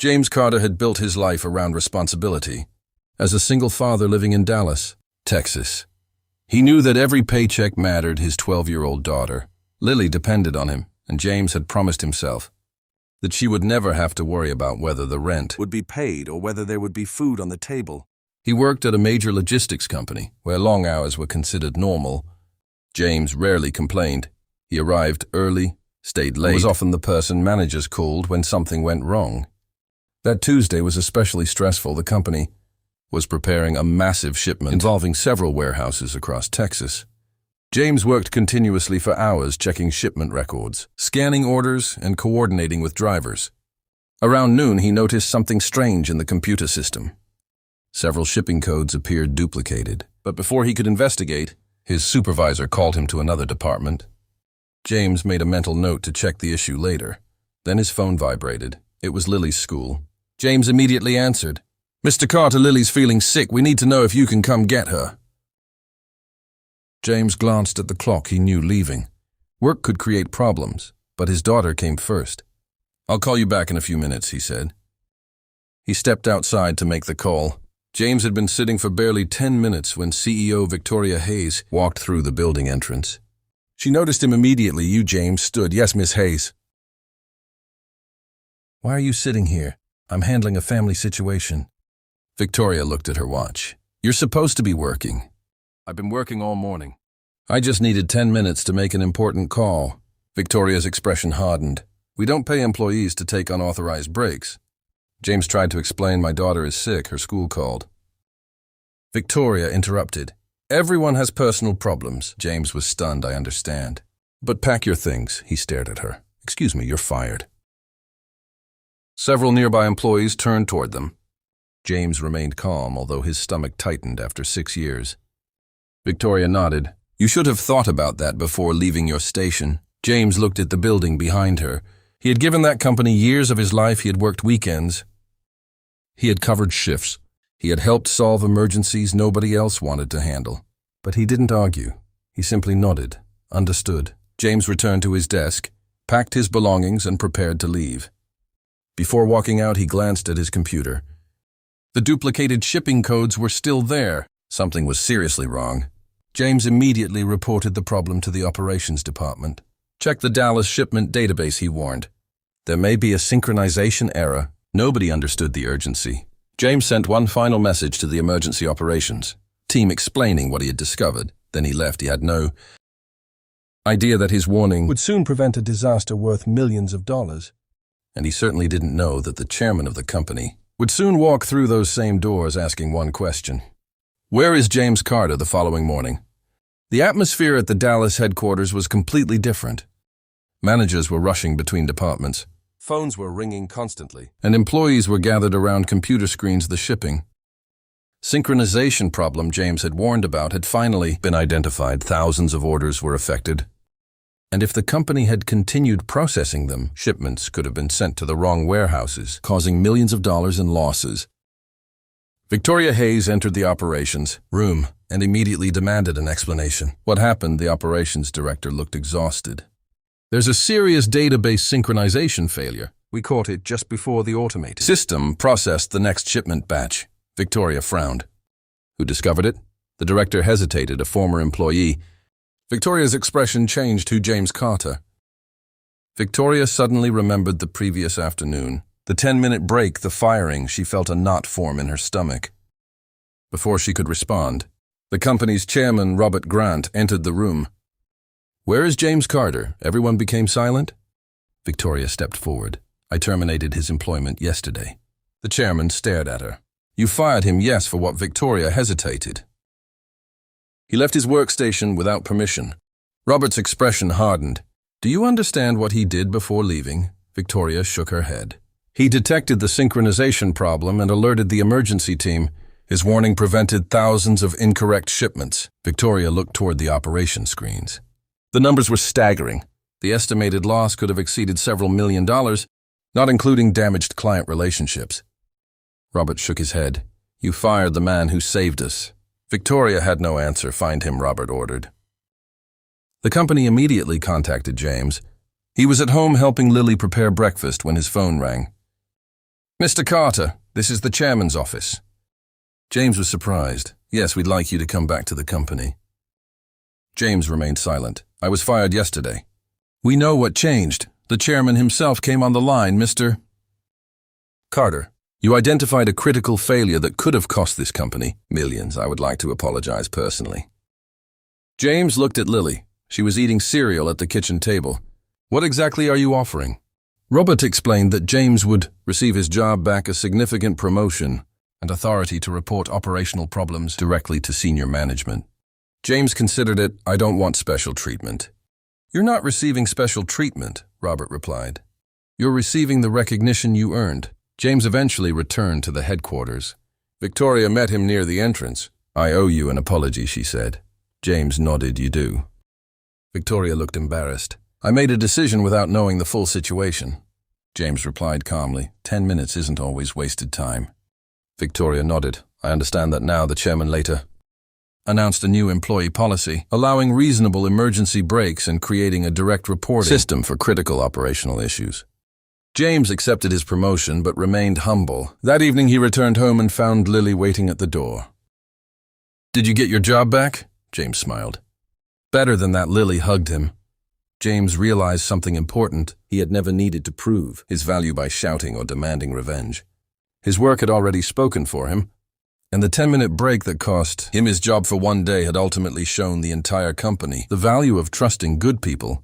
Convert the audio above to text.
James Carter had built his life around responsibility. As a single father living in Dallas, Texas, he knew that every paycheck mattered. His 12-year-old daughter, Lily, depended on him, and James had promised himself that she would never have to worry about whether the rent would be paid or whether there would be food on the table. He worked at a major logistics company where long hours were considered normal. James rarely complained. He arrived early, stayed late, and was often the person managers called when something went wrong. That Tuesday was especially stressful. The company was preparing a massive shipment involving several warehouses across Texas. James worked continuously for hours checking shipment records, scanning orders, and coordinating with drivers. Around noon, he noticed something strange in the computer system. Several shipping codes appeared duplicated, but before he could investigate, his supervisor called him to another department. James made a mental note to check the issue later. Then his phone vibrated. It was Lily's school. James immediately answered. "Mr. Carter, Lily's feeling sick. We need to know if you can come get her." James glanced at the clock. He knew leaving work could create problems, but his daughter came first. "I'll call you back in a few minutes," he said. He stepped outside to make the call. James had been sitting for barely 10 minutes when CEO Victoria Hayes walked through the building entrance. She noticed him immediately. "You, James?" "Stood." "Yes, Miss Hayes." "Why are you sitting here? I'm handling a family situation." Victoria looked at her watch. "You're supposed to be working." "I've been working all morning." "I just needed 10 minutes to make an important call." Victoria's expression hardened. "We don't pay employees to take unauthorized breaks." James tried to explain. "My daughter is sick. Her school called." Victoria interrupted. "Everyone has personal problems." James was stunned. "I understand. But pack your things." He stared at her. "Excuse me, you're fired." Several nearby employees turned toward them. James remained calm, although his stomach tightened after 6 years. Victoria nodded. "You should have thought about that before leaving your station." James looked at the building behind her. He had given that company years of his life. He had worked weekends. He had covered shifts. He had helped solve emergencies nobody else wanted to handle. But he didn't argue. He simply nodded, understood. James returned to his desk, packed his belongings, and prepared to leave. Before walking out, he glanced at his computer. The duplicated shipping codes were still there. Something was seriously wrong. James immediately reported the problem to the operations department. "Check the Dallas shipment database," he warned. "There may be a synchronization error." Nobody understood the urgency. James sent one final message to the emergency operations team explaining what he had discovered. Then he left. He had no idea that his warning would soon prevent a disaster worth millions of dollars. And he certainly didn't know that the chairman of the company would soon walk through those same doors asking one question. Where is James Carter the following morning? The atmosphere at the Dallas headquarters was completely different. Managers were rushing between departments. Phones were ringing constantly, and employees were gathered around computer screens. The shipping synchronization problem James had warned about had finally been identified. Thousands of orders were affected. And if the company had continued processing them, shipments could have been sent to the wrong warehouses, causing millions of dollars in losses. Victoria Hayes entered the operations room and immediately demanded an explanation. What happened? The operations director looked exhausted. There's a serious database synchronization failure. We caught it just before the automated system processed the next shipment batch. Victoria frowned. Who discovered it? The director hesitated, a former employee. Victoria's expression changed to James Carter. Victoria suddenly remembered the previous afternoon. The 10-minute break, the firing. She felt a knot form in her stomach. Before she could respond, the company's chairman, Robert Grant, entered the room. Where is James Carter? Everyone became silent. Victoria stepped forward. I terminated his employment yesterday. The chairman stared at her. You fired him, yes, for what? Victoria hesitated. He left his workstation without permission. Robert's expression hardened. Do you understand what he did before leaving? Victoria shook her head. He detected the synchronization problem and alerted the emergency team. His warning prevented thousands of incorrect shipments. Victoria looked toward the operation screens. The numbers were staggering. The estimated loss could have exceeded several $1 million, not including damaged client relationships. Robert shook his head. You fired the man who saved us. Victoria had no answer. Find him, Robert ordered. The company immediately contacted James. He was at home helping Lily prepare breakfast when his phone rang. Mr. Carter, this is the chairman's office. James was surprised. Yes, we'd like you to come back to the company. James remained silent. I was fired yesterday. We know what changed. The chairman himself came on the line, Mr. Carter. You identified a critical failure that could have cost this company millions. I would like to apologize personally. James looked at Lily. She was eating cereal at the kitchen table. What exactly are you offering? Robert explained that James would receive his job back, a significant promotion, and authority to report operational problems directly to senior management. James considered it. I don't want special treatment. You're not receiving special treatment, Robert replied. You're receiving the recognition you earned. James eventually returned to the headquarters. Victoria met him near the entrance. I owe you an apology, she said. James nodded. You do. Victoria looked embarrassed. I made a decision without knowing the full situation. James replied calmly. 10 minutes isn't always wasted time. Victoria nodded. I understand that now. The chairman later announced a new employee policy, allowing reasonable emergency breaks and creating a direct reporting system for critical operational issues. James accepted his promotion but remained humble. That evening he returned home and found Lily waiting at the door. Did you get your job back? James smiled. Better than that. Lily hugged him. James realized something important. He had never needed to prove his value by shouting or demanding revenge. His work had already spoken for him, and the 10-minute break that cost him his job for one day had ultimately shown the entire company the value of trusting good people